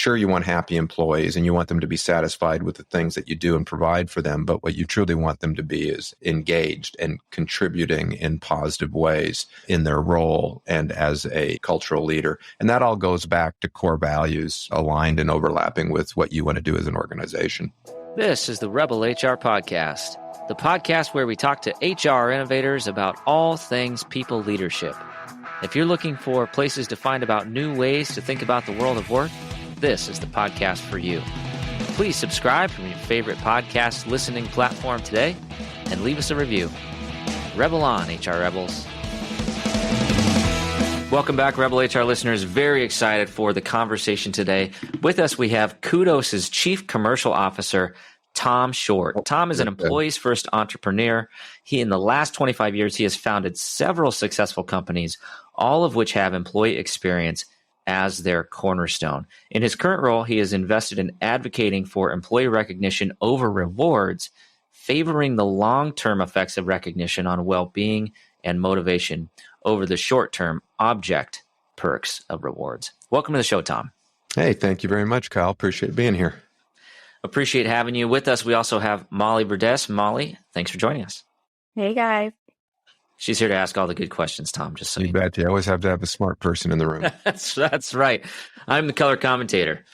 sure, you want happy employees and you want them to be satisfied with the things that you do and provide for them. But what you truly want them to be is engaged and contributing in positive ways in their role and as a cultural leader. And that all goes back to core values aligned and overlapping with what you want to do as an organization. This is the Rebel HR Podcast, the podcast where we talk to HR innovators about all things people leadership. If you're looking for places to find about new ways to think about the world of work, this is the podcast for you. Please subscribe from your favorite podcast listening platform today and leave us a review. Rebel on, HR Rebels. Welcome back, Rebel HR listeners. Very excited for the conversation today. With us, we have Kudos' Chief Commercial Officer, Tom Short. Tom is an employees first entrepreneur. In the last 25 years, he has founded several successful companies, all of which have employee experience as their cornerstone. In his current role, he is invested in advocating for employee recognition over rewards, favoring the long-term effects of recognition on well-being and motivation over the short-term object perks of rewards. Welcome to the show, Tom. Hey, thank you very much, Kyle. Appreciate being here. Appreciate having you with us. We also have Molly Burdess. Molly, thanks for joining us. Hey, guys. She's here to ask all the good questions, Tom, just so you bet. You always have to have a smart person in the room. That's right. I'm the color commentator.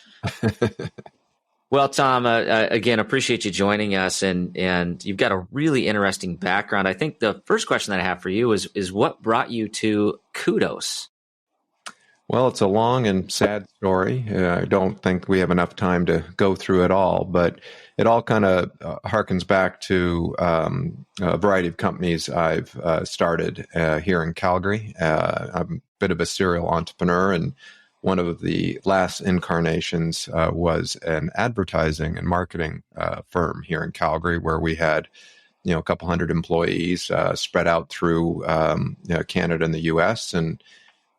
Well, Tom, again, appreciate you joining us, and you've got a really interesting background. I think the first question that I have for you is what brought you to Kudos? Well, it's a long and sad story. I don't think we have enough time to go through it all, but it all kind of harkens back to a variety of companies I've started here in Calgary. I'm a bit of a serial entrepreneur, and one of the last incarnations was an advertising and marketing firm here in Calgary, where we had a couple hundred employees spread out through Canada and the U.S., and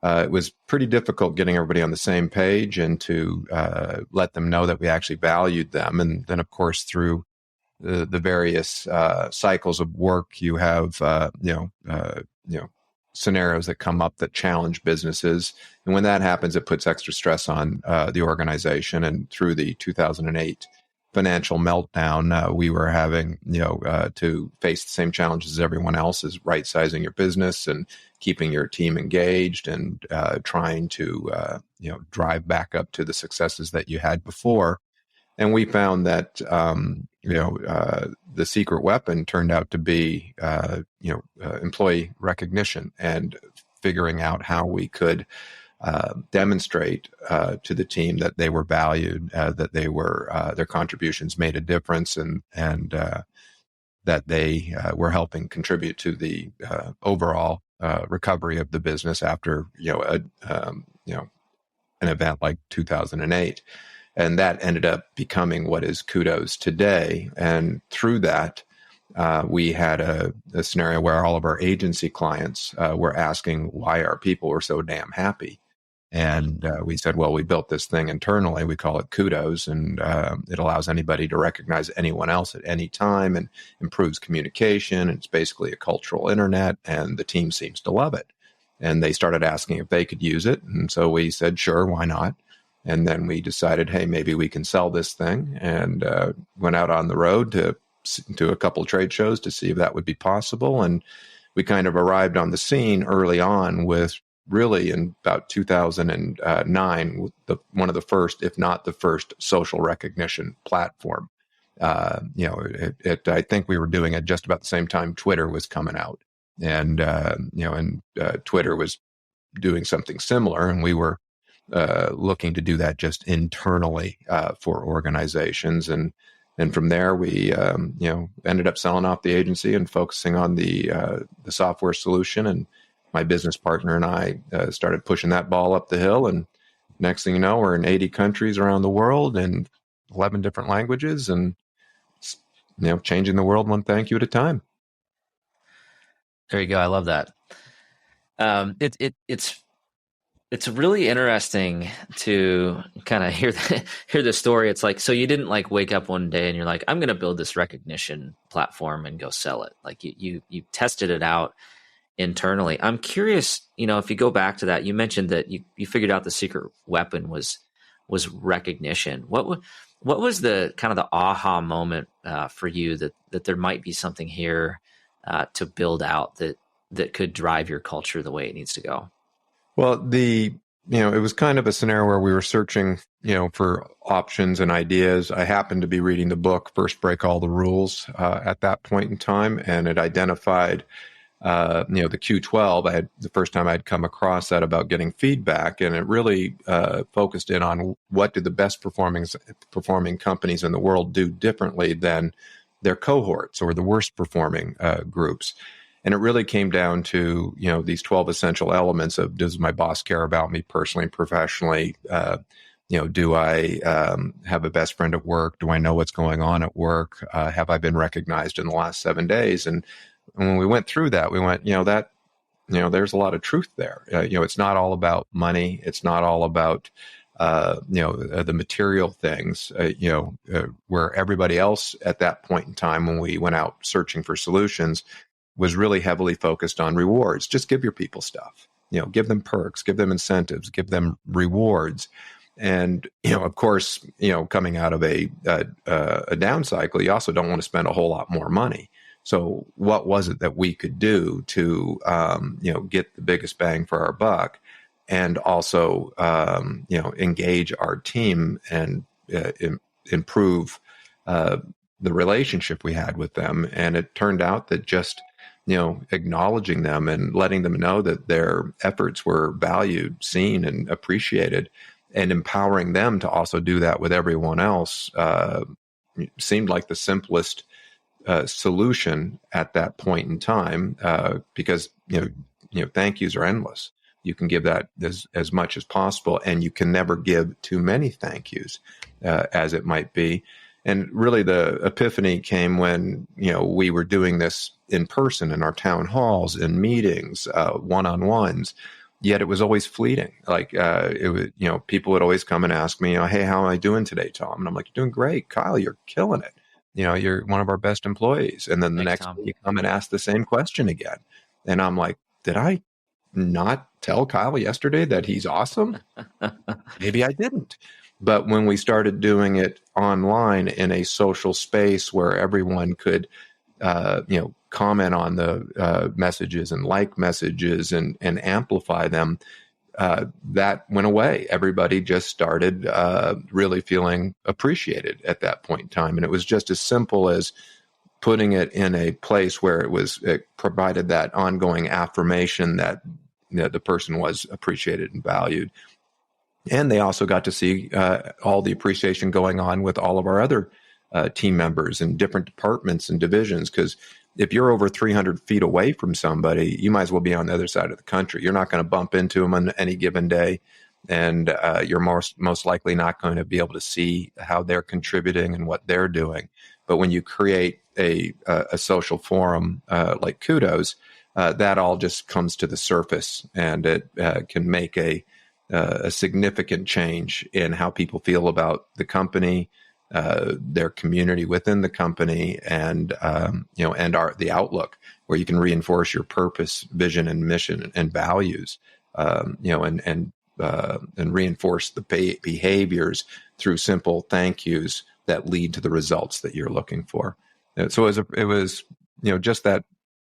it was pretty difficult getting everybody on the same page and to let them know that we actually valued them. And then, of course, through the various cycles of work, you have scenarios that come up that challenge businesses. And when that happens, it puts extra stress on the organization. And through the 2008 financial meltdown, we were having to face the same challenges as everyone else, is right-sizing your business and keeping your team engaged and trying to drive back up to the successes that you had before. And we found that the secret weapon turned out to be employee recognition and figuring out how we could demonstrate to the team that they were valued, that they were their contributions made a difference, and that they were helping contribute to the overall recovery of the business after an event like 2008. And that ended up becoming what is Kudos today. And through that, we had a scenario where all of our agency clients were asking why our people were so damn happy. And we said, well, we built this thing internally. We call it Kudos, and it allows anybody to recognize anyone else at any time and improves communication. It's basically a cultural internet, and the team seems to love it. And they started asking if they could use it. And so we said, sure, why not? And then we decided, hey, maybe we can sell this thing, and went out on the road to a couple of trade shows to see if that would be possible. And we kind of arrived on the scene early on with really in about 2009, one of the first, if not the first, social recognition platform. I think we were doing it just about the same time Twitter was coming out, and Twitter was doing something similar, and we were looking to do that just internally for organizations. And from there, we ended up selling off the agency and focusing on the software solution. And my business partner and I started pushing that ball up the hill. And next thing you know, we're in 80 countries around the world and 11 different languages, and changing the world one thank you at a time. There you go. I love that. It's really interesting to kind of hear the story. It's like, so you didn't like wake up one day and you're like, I'm going to build this recognition platform and go sell it. Like you tested it out internally. I'm curious, if you go back to that, you mentioned that you figured out the secret weapon was was recognition. What was the kind of the aha moment for you that there might be something here to build out that could drive your culture the way it needs to go? Well, it was kind of a scenario where we were searching, for options and ideas. I happened to be reading the book First Break All the Rules at that point in time, and it identified, the Q12. The first time I'd come across that about getting feedback, and it really focused in on what do the best performing companies in the world do differently than their cohorts or the worst performing groups. And it really came down to, these 12 essential elements of, does my boss care about me personally and professionally? Do I have a best friend at work? Do I know what's going on at work? Have I been recognized in the last 7 days? And when we went through that, we went, there's a lot of truth there. It's not all about money. It's not all about, the material things, where everybody else at that point in time, when we went out searching for solutions, was really heavily focused on rewards. Just give your people stuff, give them perks, give them incentives, give them rewards. And, of course, coming out of a down cycle, you also don't want to spend a whole lot more money. So what was it that we could do to, get the biggest bang for our buck and also, engage our team and improve the relationship we had with them? And it turned out that just acknowledging them and letting them know that their efforts were valued, seen, and appreciated, and empowering them to also do that with everyone else seemed like the simplest solution at that point in time, because thank yous are endless. You can give that as much as possible, and you can never give too many thank yous, as it might be. And really, the epiphany came when we were doing this in person in our town halls, in meetings, one-on-ones. Yet it was always fleeting. Like it was, people would always come and ask me, "Hey, how am I doing today, Tom?" And I'm like, "You're doing great, Kyle. You're killing it. You're one of our best employees." And then the next Tom. day you come and ask the same question again, and I'm like, "Did I not tell Kyle yesterday that he's awesome? Maybe I didn't." But when we started doing it online in a social space where everyone could, comment on the messages and like messages and amplify them, that went away. Everybody just started really feeling appreciated at that point in time. And it was just as simple as putting it in a place where it provided that ongoing affirmation that the person was appreciated and valued. And they also got to see all the appreciation going on with all of our other team members in different departments and divisions. Because if you're over 300 feet away from somebody, you might as well be on the other side of the country. You're not going to bump into them on any given day. And you're most likely not going to be able to see how they're contributing and what they're doing. But when you create a social forum like Kudos, that all just comes to the surface, and it can make a significant change in how people feel about the company, their community within the company, and the outlook, where you can reinforce your purpose, vision, and mission and values, and reinforce the behaviors through simple thank yous that lead to the results that you're looking for. So it was just that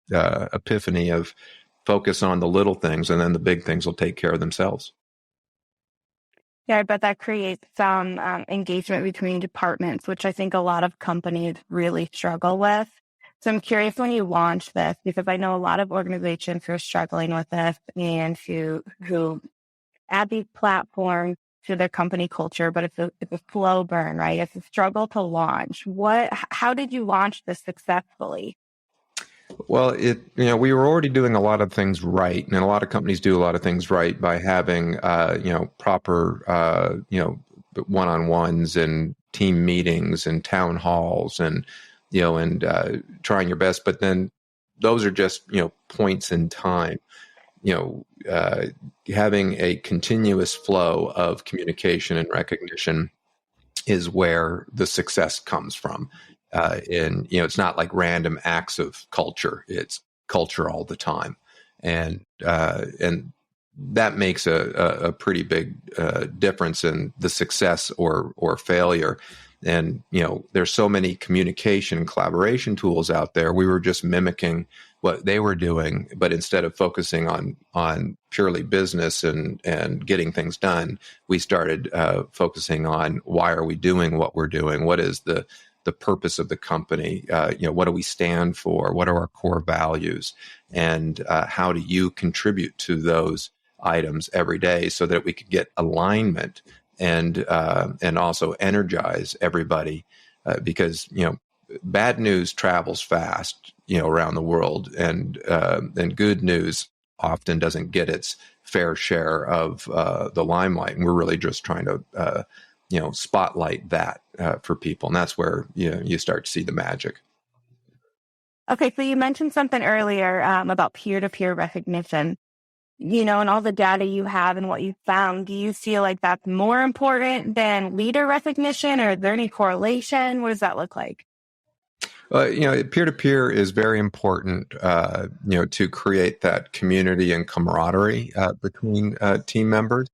epiphany of focus on the little things, and then the big things will take care of themselves. Yeah, I bet that creates some engagement between departments, which I think a lot of companies really struggle with. So I'm curious, when you launched this, because I know a lot of organizations who are struggling with this and who add these platforms to their company culture, but it's a slow burn, right? It's a struggle to launch. How did you launch this successfully? Well, we were already doing a lot of things right, and a lot of companies do a lot of things right by having, proper, one-on-ones and team meetings and town halls, and trying your best. But then those are just points in time. Having a continuous flow of communication and recognition is where the success comes from. It's not like random acts of culture. It's culture all the time. And that makes a pretty big difference in the success or failure. And, there's so many communication and collaboration tools out there. We were just mimicking what they were doing, but instead of focusing on purely business and getting things done, we started focusing on why are we doing what we're doing? What is the purpose of the company? What do we stand for? What are our core values? And how do you contribute to those items every day so that we could get alignment and also energize everybody, because bad news travels fast around the world, and good news often doesn't get its fair share of the limelight, and we're really just trying to spotlight that for people, and that's where you start to see the magic. Okay, so you mentioned something earlier about peer-to-peer recognition. And all the data you have and what you found, do you feel like that's more important than leader recognition, or is there any correlation? What does that look like? Peer-to-peer is very important, to create that community and camaraderie between team members.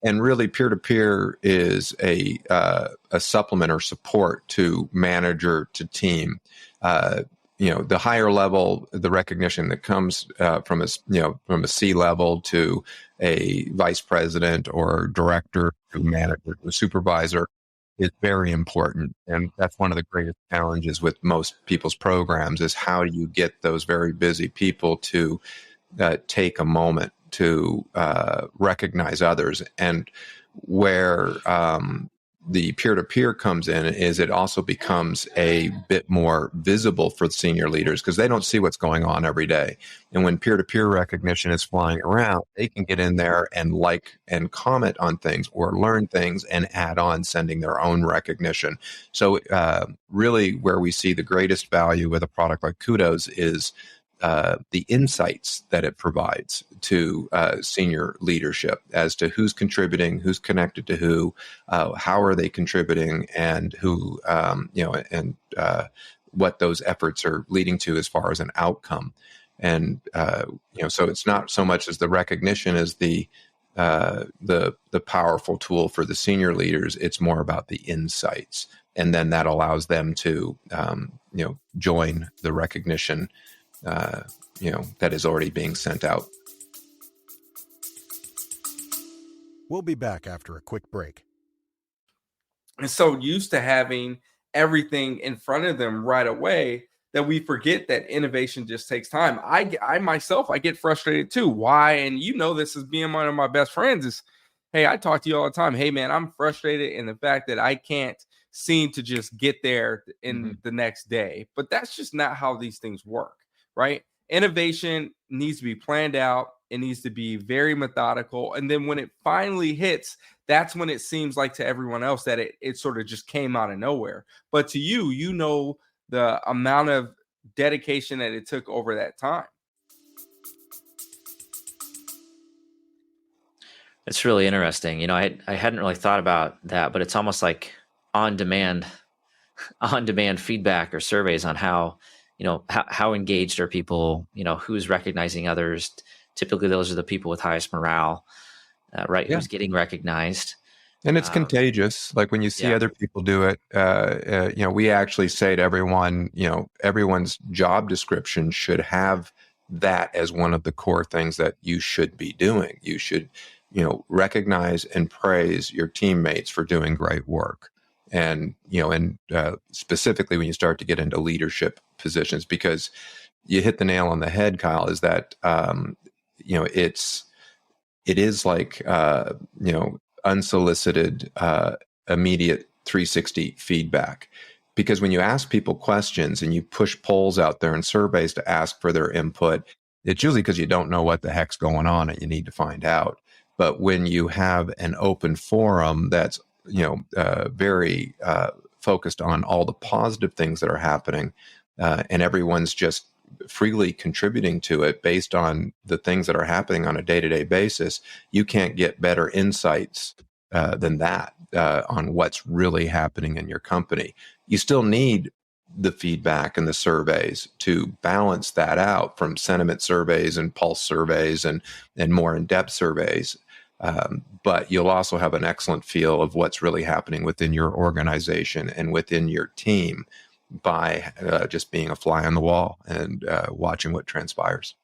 And really, peer-to-peer is a supplement or support to manager to team. The higher level, the recognition that comes from a C level to a vice president or director to manager to supervisor is very important. And that's one of the greatest challenges with most people's programs is how do you get those very busy people to take a moment to recognize others. And where the peer-to-peer comes in is it also becomes a bit more visible for senior leaders because they don't see what's going on every day. And when peer-to-peer recognition is flying around, they can get in there and like and comment on things or learn things and add on sending their own recognition. So really where we see the greatest value with a product like Kudos is the insights that it provides to senior leadership as to who's contributing, who's connected to who, how are they contributing, and who, what those efforts are leading to as far as an outcome. And so it's not so much as the recognition as the powerful tool for the senior leaders. It's more about the insights, and then that allows them to join the recognition that is already being sent out. We'll be back after a quick break. And so used to having everything in front of them right away that we forget that innovation just takes time. I myself, I get frustrated too. Why? And this as being one of my best friends is, hey, I talk to you all the time. Hey, man, I'm frustrated in the fact that I can't seem to just get there in the next day. But that's just not how these things work. Right? Innovation needs to be planned out. It needs to be very methodical. And then when it finally hits, that's when it seems like to everyone else that it sort of just came out of nowhere. But to you, the amount of dedication that it took over that time. It's really interesting. I hadn't really thought about that, but it's almost like on-demand feedback or surveys on how engaged are people, who's recognizing others. Typically, those are the people with highest morale, right? Yeah. Who's getting recognized. And it's contagious. Like when you see other people do it, we actually say to everyone, everyone's job description should have that as one of the core things that you should be doing. You should, recognize and praise your teammates for doing great work. And, specifically when you start to get into leadership positions, because you hit the nail on the head, Kyle, is that, it is like, unsolicited, immediate 360 feedback. Because when you ask people questions and you push polls out there and surveys to ask for their input, it's usually because you don't know what the heck's going on and you need to find out. But when you have an open forum that's very focused on all the positive things that are happening, and everyone's just freely contributing to it based on the things that are happening on a day-to-day basis, you can't get better insights than that on what's really happening in your company. You still need the feedback and the surveys to balance that out from sentiment surveys and pulse surveys and more in-depth surveys. But you'll also have an excellent feel of what's really happening within your organization and within your team by just being a fly on the wall and watching what transpires.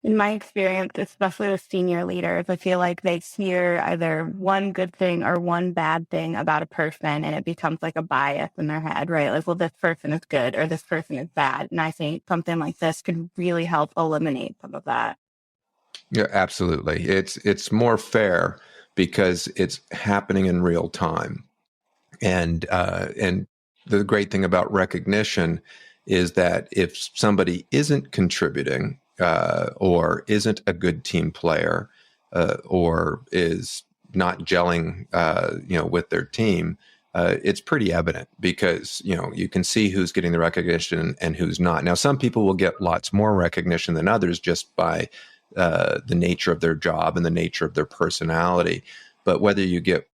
In my experience, especially with senior leaders, I feel like they hear either one good thing or one bad thing about a person, and it becomes like a bias in their head, right? Like, well, this person is good or this person is bad. And I think something like this could really help eliminate some of that. Yeah, absolutely. It's more fair because it's happening in real time. And the great thing about recognition is that if somebody isn't contributing or isn't a good team player or is not gelling, with their team, it's pretty evident because you can see who's getting the recognition and who's not. Now, some people will get lots more recognition than others just by the nature of their job and the nature of their personality. But whether you get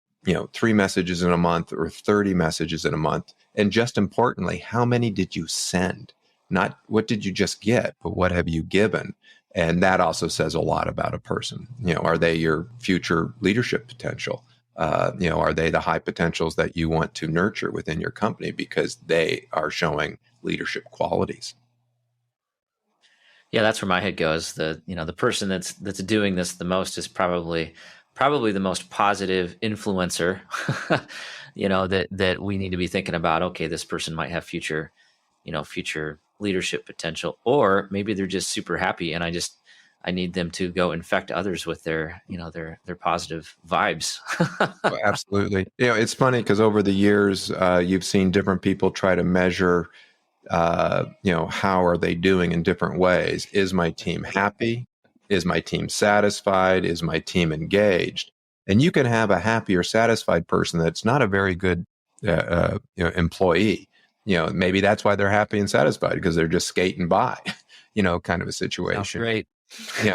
3 messages in a month or 30 messages in a month. And just importantly, how many did you send? Not what did you just get, but what have you given? And that also says a lot about a person. Are they your future leadership potential? Are they the high potentials that you want to nurture within your company because they are showing leadership qualities? Yeah, that's where my head goes. The person that's doing this the most is probably the most positive influencer, that we need to be thinking about. Okay, this person might have future leadership potential, or maybe they're just super happy, and I need them to go infect others with their positive vibes. Well, absolutely. It's funny because over the years, you've seen different people try to measure, how are they doing in different ways? Is my team happy? Is my team satisfied? Is my team engaged? And you can have a happy or satisfied person that's not a very good employee. Maybe that's why they're happy and satisfied because they're just skating by, kind of a situation. Sounds great.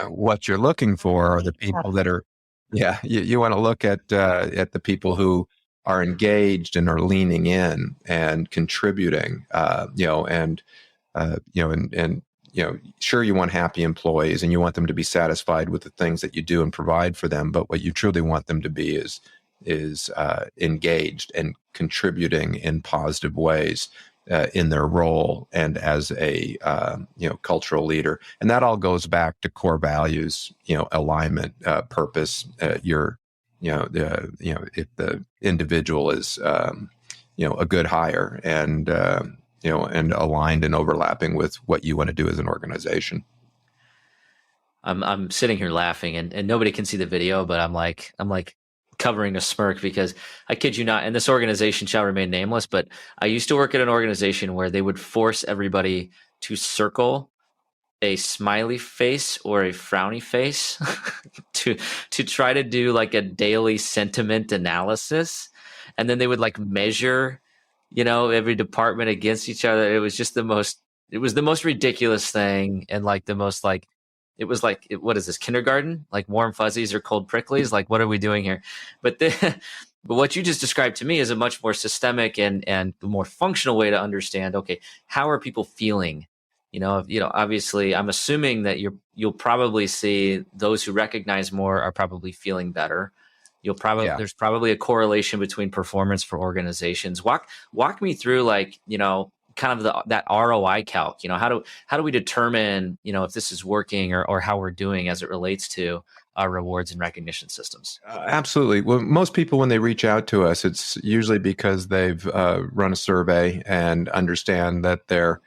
What you're looking for are the people that are, you want to look at the people who are engaged and are leaning in and contributing, sure, you want happy employees and you want them to be satisfied with the things that you do and provide for them. But what you truly want them to be is engaged and contributing in positive ways in their role and as a cultural leader. And that all goes back to core values, alignment, purpose. If the individual is a good hire and and aligned and overlapping with what you want to do as an organization. I'm sitting here laughing, and nobody can see the video, but I'm like covering a smirk because I kid you not, and this organization shall remain nameless, but I used to work at an organization where they would force everybody to circle a smiley face or a frowny face to try to do like a daily sentiment analysis, and then they would like measure every department against each other. It was just the most ridiculous thing. And like the most like, it was like, what is this, kindergarten? Like warm fuzzies or cold pricklies? Like, what are we doing here? But but what you just described to me is a much more systemic and more functional way to understand, okay, how are people feeling? Obviously I'm assuming that you'll probably see those who recognize more are probably feeling better. There's probably a correlation between performance for organizations. Walk me through kind of that ROI calc. How do we determine if this is working or how we're doing as it relates to our rewards and recognition systems? Absolutely. Well, most people when they reach out to us, it's usually because they've run a survey and understand that their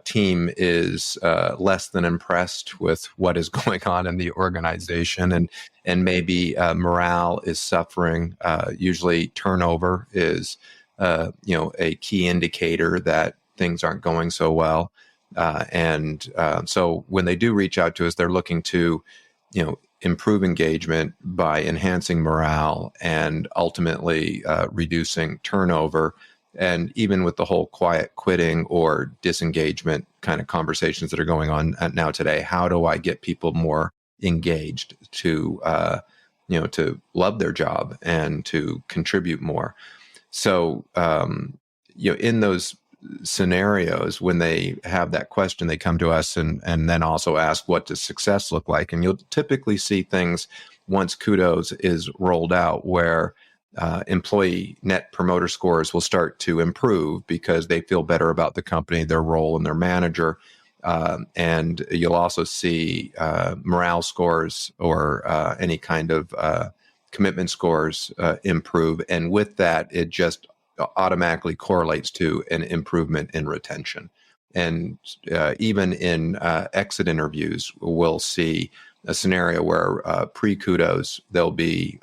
team is less than impressed with what is going on in the organization, and maybe morale is suffering. Usually, turnover is a key indicator that things aren't going so well. So when they do reach out to us, they're looking to improve engagement by enhancing morale and ultimately reducing turnover. And even with the whole quiet quitting or disengagement kind of conversations that are going on now today, how do I get people more engaged to love their job and to contribute more? So in those scenarios, when they have that question, they come to us and then also ask, what does success look like? And you'll typically see things once Kudos is rolled out where employee net promoter scores will start to improve because they feel better about the company, their role, and their manager. And you'll also see morale scores or any kind of commitment scores improve. And with that, it just automatically correlates to an improvement in retention. And even in exit interviews, we'll see a scenario where pre-Kudos, they'll be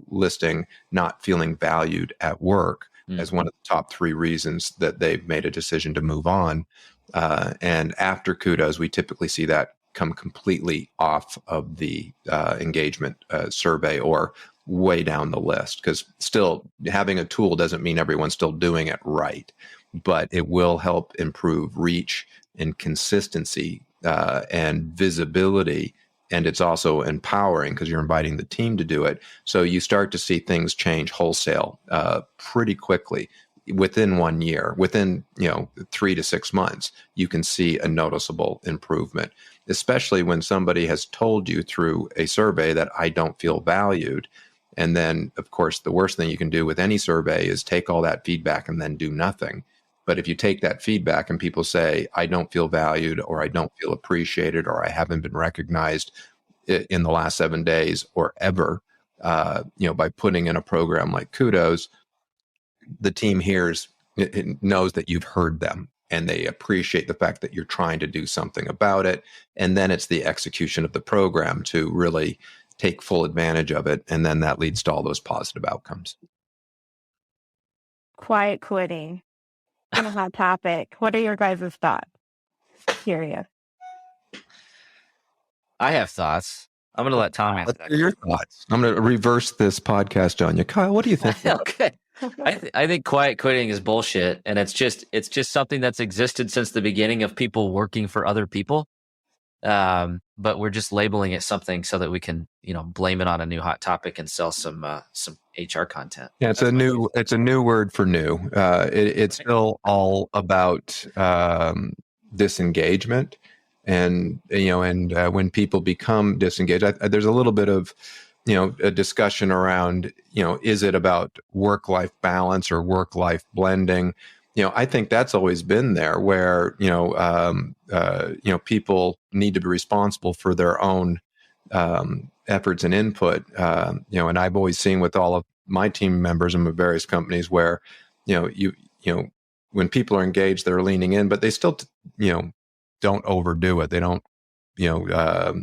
listing not feeling valued at work as one of the top 3 reasons that they've made a decision to move on. And after Kudos, we typically see that come completely off of the engagement survey or way down the list, because still having a tool doesn't mean everyone's still doing it right, but it will help improve reach and consistency and visibility. And it's also empowering because you're inviting the team to do it. So you start to see things change wholesale pretty quickly. Within 1 year, within 3 to 6 months, you can see a noticeable improvement, especially when somebody has told you through a survey that I don't feel valued. And then, of course, the worst thing you can do with any survey is take all that feedback and then do nothing. But if you take that feedback and people say, I don't feel valued, or I don't feel appreciated, or I haven't been recognized in the last 7 days or ever, by putting in a program like Kudos, the team it knows that you've heard them and they appreciate the fact that you're trying to do something about it. And then it's the execution of the program to really take full advantage of it. And then that leads to all those positive outcomes. Quiet quitting. Kind of hot topic. What are your guys' thoughts? Curious. I have thoughts. I'm going to let Tom answer that. Your thoughts. I'm going to reverse this podcast on you. Kyle, what do you think? Okay. I think quiet quitting is bullshit, and it's just something that's existed since the beginning of people working for other people. But we're just labeling it something so that we can, blame it on a new hot topic and sell some HR content. Yeah, it's a new word for new. It's still all about disengagement, and when people become disengaged, there's a little bit of a discussion around is it about work-life balance or work-life blending? I think that's always been there, where people need to be responsible for their own efforts and input. And I've always seen with all of my team members in various companies where when people are engaged, they're leaning in, but they still don't overdo it. They don't they're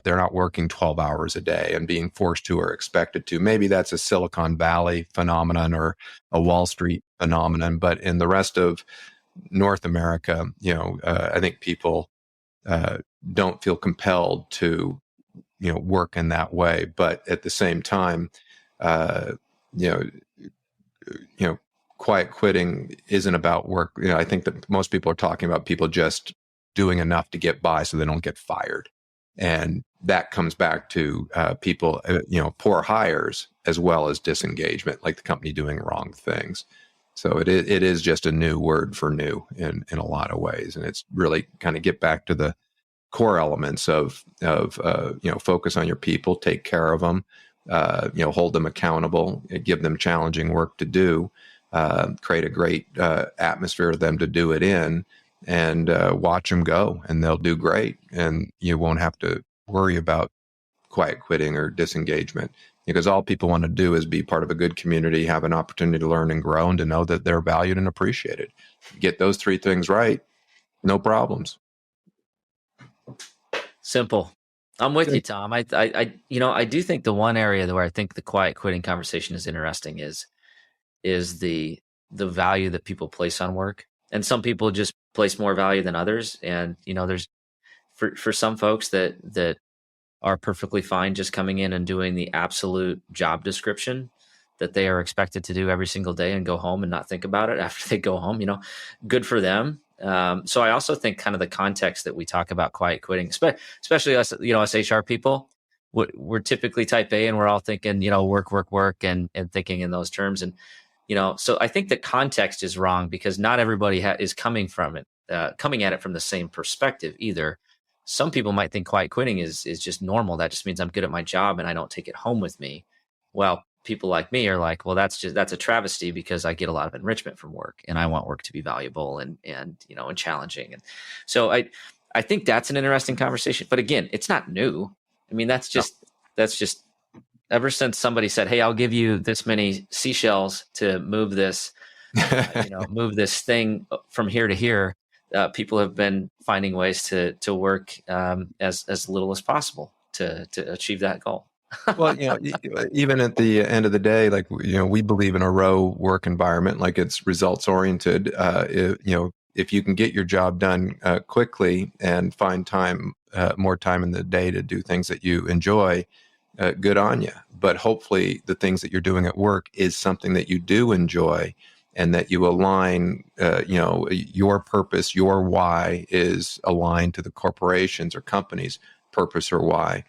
not working 12 hours a day and being forced to or expected to. Maybe that's a Silicon Valley phenomenon or a Wall Street phenomenon, but in the rest of North America, I think people don't feel compelled to, work in that way. But at the same time, quiet quitting isn't about work. I think that most people are talking about people just doing enough to get by so they don't get fired. And that comes back to people, poor hires as well as disengagement, like the company doing wrong things. So it is just a new word for new in a lot of ways. And it's really kind of get back to the core elements of focus on your people, take care of them, hold them accountable, give them challenging work to do, create a great atmosphere for them to do it in, and watch them go, and they'll do great. And you won't have to worry about quiet quitting or disengagement, because all people want to do is be part of a good community, have an opportunity to learn and grow, and to know that they're valued and appreciated. Get those 3 things right, no problems. Simple. I'm with you, Tom. I do think the one area where I think the quiet quitting conversation is interesting is the value that people place on work. And some people just place more value than others. And, there's for some folks that are perfectly fine just coming in and doing the absolute job description that they are expected to do every single day and go home and not think about it after they go home, good for them. So I also think kind of the context that we talk about quiet quitting, especially us, us HR people, we're typically type A, and we're all thinking, work, and thinking in those terms. And So I think the context is wrong because not everybody is coming at it from the same perspective either. Some people might think quiet quitting is just normal. That just means I'm good at my job and I don't take it home with me. Well, people like me are like, well, that's a travesty because I get a lot of enrichment from work and I want work to be valuable and challenging. And so I think that's an interesting conversation. But again, it's not new. I mean, that's just ever since somebody said, hey, I'll give you this many seashells to move this, move this thing from here to here, people have been finding ways to work as little as possible to achieve that goal. Well, even at the end of the day, like, we believe in a row work environment, like it's results oriented. If you can get your job done quickly and find more time in the day to do things that you enjoy, good on you. But hopefully the things that you're doing at work is something that you do enjoy and that you align, your purpose, your why is aligned to the corporation's or company's purpose or why.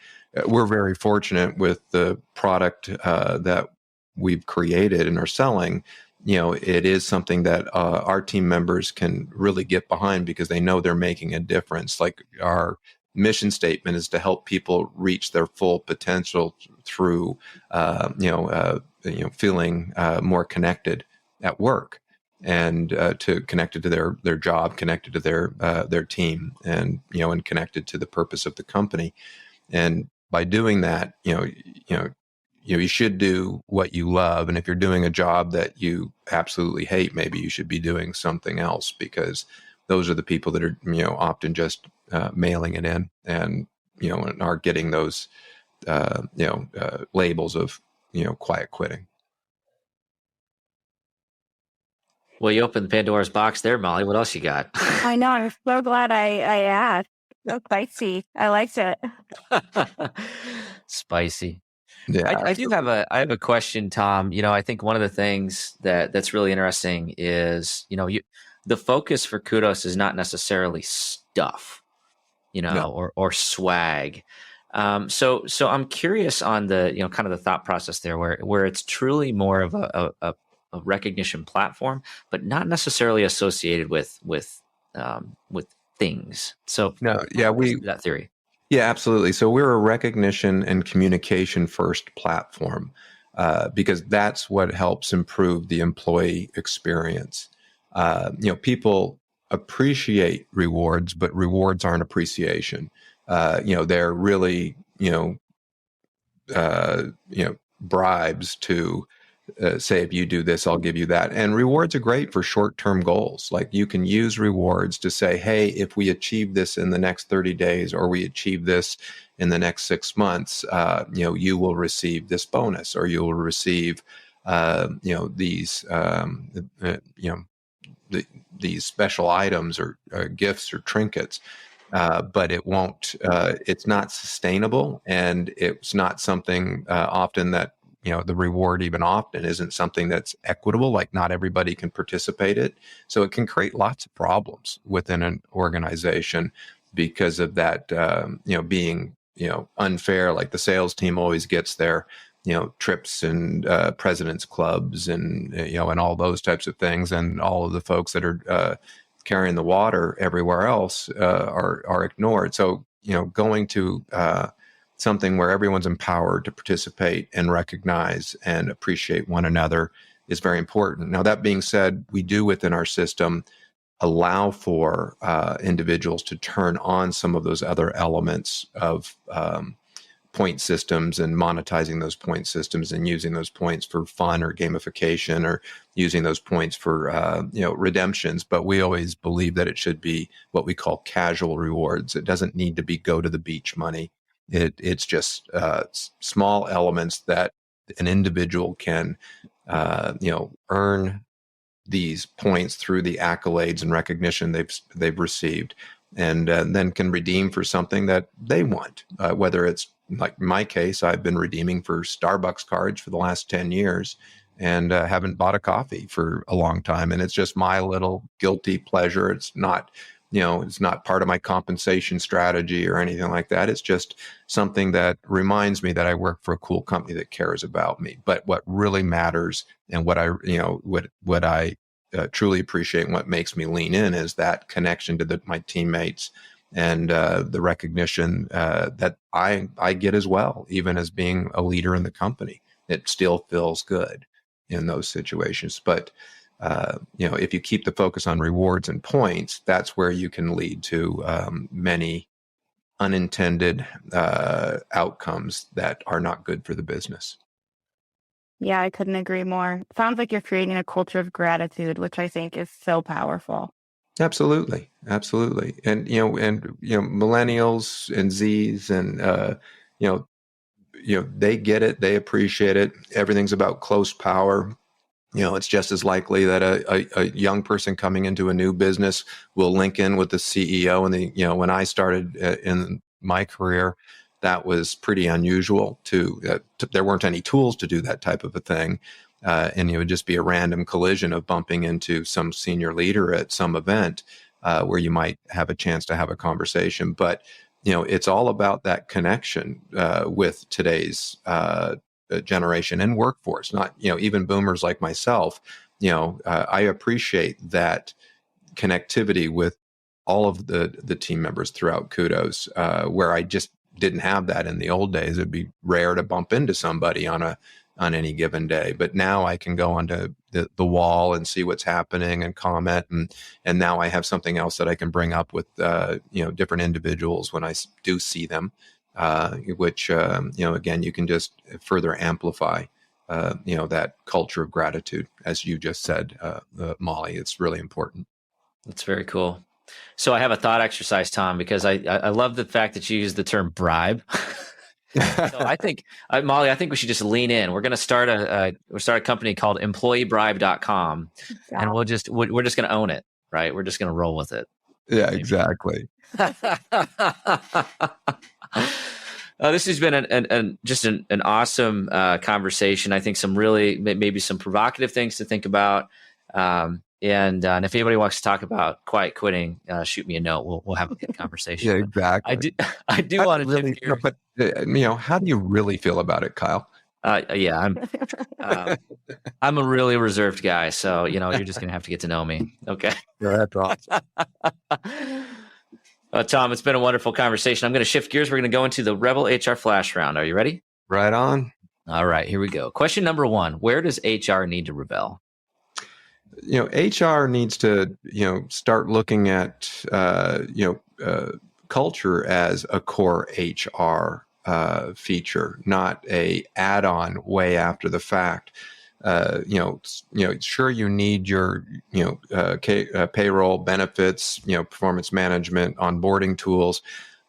We're very fortunate with the product that we've created and are selling. It is something that our team members can really get behind because they know they're making a difference. Like our mission statement is to help people reach their full potential through, feeling more connected at work and to connected to their job, connected to their team, and and connected to the purpose of the company. And by doing that, you should do what you love. And if you're doing a job that you absolutely hate, maybe you should be doing something else, because those are the people that are, often just mailing it in and, and are getting those, labels of, quiet quitting. Well, you opened Pandora's box there, Molly. What else you got? I know. I'm so glad I asked. So spicy. I liked it. Spicy. Yeah, I have a question, Tom. I think one of the things that's really interesting is, the focus for Kudos is not necessarily stuff, No. or swag. So I'm curious on the, kind of the thought process there where it's truly more of a recognition platform, but not necessarily associated with things. So No, yeah, that theory. Yeah, absolutely. So we're a recognition and communication first platform because that's what helps improve the employee experience. People appreciate rewards, but rewards aren't appreciation. They're really, bribes to say, if you do this, I'll give you that. And rewards are great for short-term goals. Like you can use rewards to say, hey, if we achieve this in the next 30 days, or we achieve this in the next 6 months, you will receive this bonus, or you will receive, these, these special items or gifts or trinkets. But it won't, it's not sustainable. And it's not something often that, the reward even often isn't something that's equitable. Like not everybody can participate in it. So it can create lots of problems within an organization because of that, being, unfair. Like the sales team always gets their, trips and president's clubs and, and all those types of things. And all of the folks that are carrying the water everywhere else are ignored. So, going to something where everyone's empowered to participate and recognize and appreciate one another is very important. Now, that being said, we do within our system allow for individuals to turn on some of those other elements of point systems and monetizing those point systems and using those points for fun or gamification or using those points for redemptions. But we always believe that it should be what we call casual rewards. It doesn't need to be go to the beach money. It's just small elements that an individual can earn these points through the accolades and recognition they've received, and then can redeem for something that they want. Whether it's like in my case, I've been redeeming for Starbucks cards for the last 10 years and haven't bought a coffee for a long time. And it's just my little guilty pleasure. It's not It's not part of my compensation strategy or anything like that. It's just something that reminds me that I work for a cool company that cares about me. But what really matters, and what I truly appreciate and what makes me lean in, is that connection to my teammates, and the recognition that I get as well, even as being a leader in the company. It still feels good in those situations. But if you keep the focus on rewards and points, that's where you can lead to many unintended outcomes that are not good for the business. Yeah, I couldn't agree more. Sounds like you're creating a culture of gratitude, which I think is so powerful. Absolutely. And millennials and Zs and they get it, they appreciate it. Everything's about close power. It's just as likely that a young person coming into a new business will link in with the CEO. And when I started in my career, that was pretty unusual. There weren't any tools to do that type of a thing, and it would just be a random collision of bumping into some senior leader at some event where you might have a chance to have a conversation. But it's all about that connection with today's generation and workforce. Not even boomers like myself. I appreciate that connectivity with all of the team members throughout Kudos, where I just didn't have that in the old days. It'd be rare to bump into somebody on any given day, but now I can go onto the wall and see what's happening and comment, and now I have something else that I can bring up with different individuals when I do see them, which again, you can just further amplify that culture of gratitude, as you just said, Molly. It's really important. That's very cool. So I have a thought exercise, Tom, because I love the fact that you use the term bribe. So I think, Molly, I think we should just lean in. We're going to start a company called employeebribe.com, and we're just going to own it, right? We're just going to roll with it. Yeah, exactly. This has been an awesome conversation. I think maybe some provocative things to think about. And if anybody wants to talk about quiet quitting, shoot me a note. We'll have a good conversation. Yeah, exactly. I do want to really, but how do you really feel about it, Kyle? Yeah, I'm a really reserved guy, so you're just gonna have to get to know me. Okay. Yeah, that's awesome. Tom, it's been a wonderful conversation. I'm going to shift gears. We're going to go into the Rebel HR Flash Round. Are you ready? Right on. All right, here we go. Question number 1: where does HR need to rebel? HR needs to, start looking at, culture as a core HR feature, not a add-on way after the fact. Sure, you need your, payroll, benefits, performance management, onboarding tools,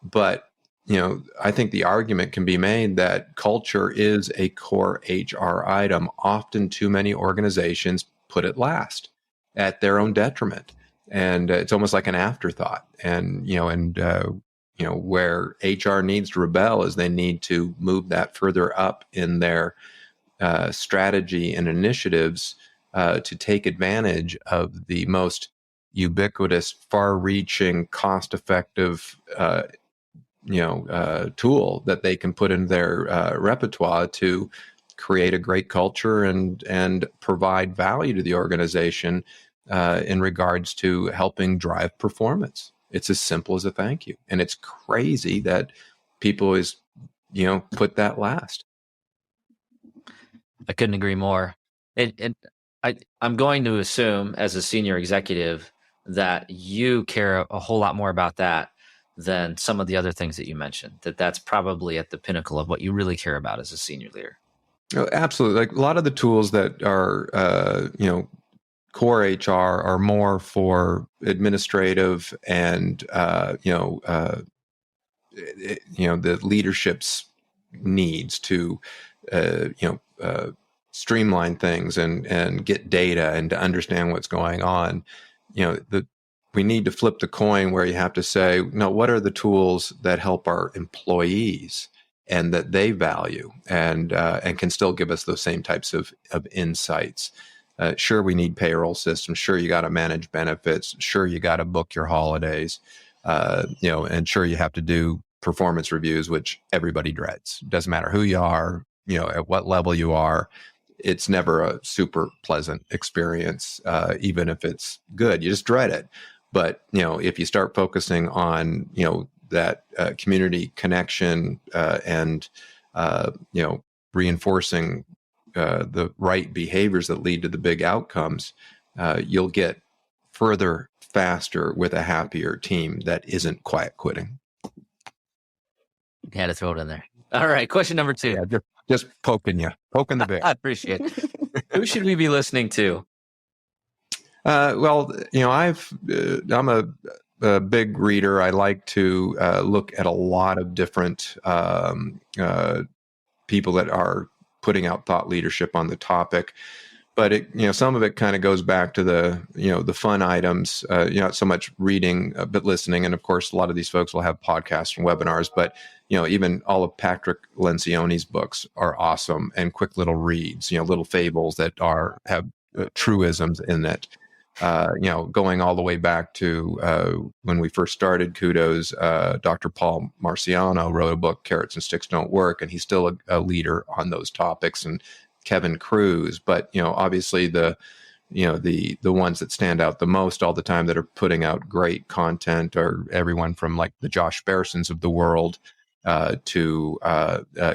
but I think the argument can be made that culture is a core HR item. Often, too many organizations put it last at their own detriment, and it's almost like an afterthought. And where HR needs to rebel is they need to move that further up in their strategy and initiatives to take advantage of the most ubiquitous, far-reaching, cost-effective tool that they can put in their repertoire to create a great culture and provide value to the organization in regards to helping drive performance. It's as simple as a thank you. And it's crazy that people always, put that last. I couldn't agree more. And I'm going to assume, as a senior executive, that you care a whole lot more about that than some of the other things that you mentioned, that's probably at the pinnacle of what you really care about as a senior leader. Oh, absolutely. Like a lot of the tools that are, core HR are more for administrative and, the leadership's needs to, streamline things and get data and to understand what's going on. We need to flip the coin where you have to say, no, what are the tools that help our employees and that they value and can still give us those same types of insights? Sure, we need payroll systems. Sure, you got to manage benefits. Sure, you got to book your holidays. And sure, you have to do performance reviews, which everybody dreads. Doesn't matter who you are, at what level you are. It's never a super pleasant experience, even if it's good. You just dread it. But, if you start focusing on, that community connection and, reinforcing the right behaviors that lead to the big outcomes, you'll get further faster with a happier team that isn't quiet quitting. Had to throw it in there. All right. Question number 2. Yeah, just poking the bear. I appreciate it. Who should we be listening to? Well, I'm a big reader. I like to look at a lot of different people that are putting out thought leadership on the topic. But some of it kind of goes back to the fun items, not so much reading, but listening. And of course, a lot of these folks will have podcasts and webinars, but, even all of Patrick Lencioni's books are awesome and quick little reads, little fables that have truisms in it. Going all the way back to when we first started Kudos, Dr. Paul Marciano wrote a book, Carrots and Sticks Don't Work, and he's still a leader on those topics. And Kevin Cruz, but obviously the ones that stand out the most all the time that are putting out great content are everyone from like the Josh Bearsons of the world to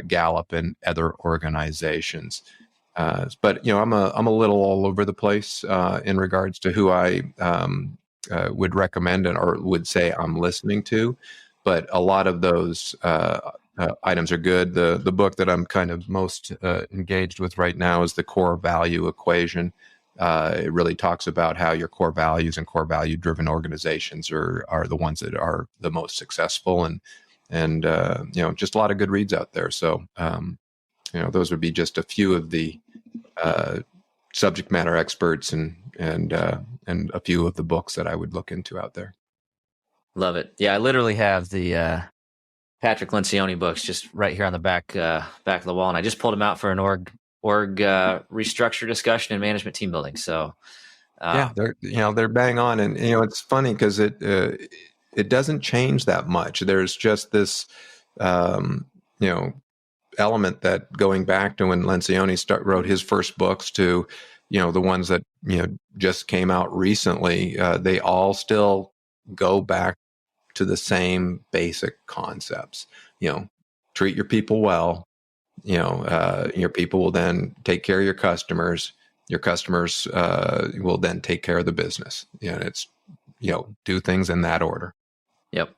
Gallup and other organizations. But I'm a little all over the place in regards to who I would recommend or would say I'm listening to, but a lot of those items are good. The book that I'm kind of most engaged with right now is the Core Value Equation. It really talks about how your core values and core value driven organizations are the ones that are the most successful, and just a lot of good reads out there. So those would be just a few of the subject matter experts and a few of the books that I would look into out there. Love it. Yeah, I literally have the Patrick Lencioni books just right here on the back of the wall, and I just pulled them out for an org restructure discussion and management team building. So they're bang on, and it's funny because it doesn't change that much. There's just this element that going back to when Lencioni wrote his first books to the ones that just came out recently, they all still go back to the same basic concepts. Treat your people well. Your people will then take care of your customers. Your customers will then take care of the business. It's do things in that order. Yep.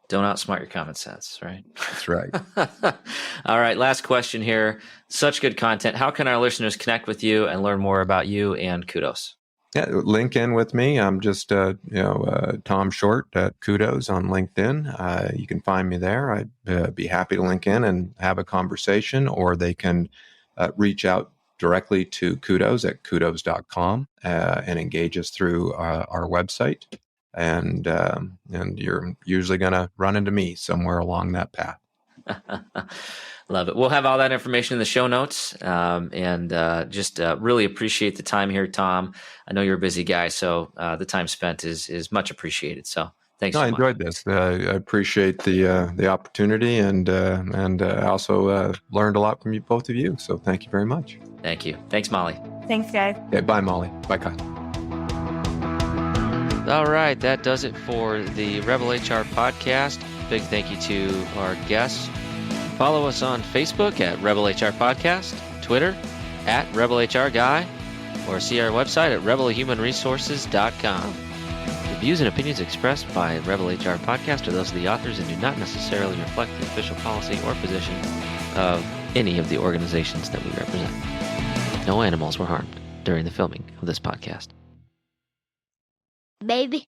Don't outsmart your common sense, right? That's right. All right. Last question here. Such good content. How can our listeners connect with you and learn more about you and Kudos? Yeah, link in with me. I'm just, Tom Short at Kudos on LinkedIn. You can find me there. I'd be happy to link in and have a conversation, or they can reach out directly to Kudos at kudos.com and engage us through our website. And you're usually going to run into me somewhere along that path. Love it. We'll have all that information in the show notes. And just really appreciate the time here, Tom. I know you're a busy guy, so the time spent is much appreciated. So thanks. I enjoyed this. I appreciate the opportunity, and I also learned a lot from you, both of you. So thank you very much. Thank you. Thanks, Molly. Thanks, guys. Okay, bye, Molly. Bye, Kyle. All right, that does it for the Rebel HR podcast. Big thank you to our guests. Follow us on Facebook at Rebel HR Podcast, Twitter at Rebel HR Guy, or see our website at rebelhumanresources.com. The views and opinions expressed by Rebel HR Podcast are those of the authors and do not necessarily reflect the official policy or position of any of the organizations that we represent. No animals were harmed during the filming of this podcast. Baby.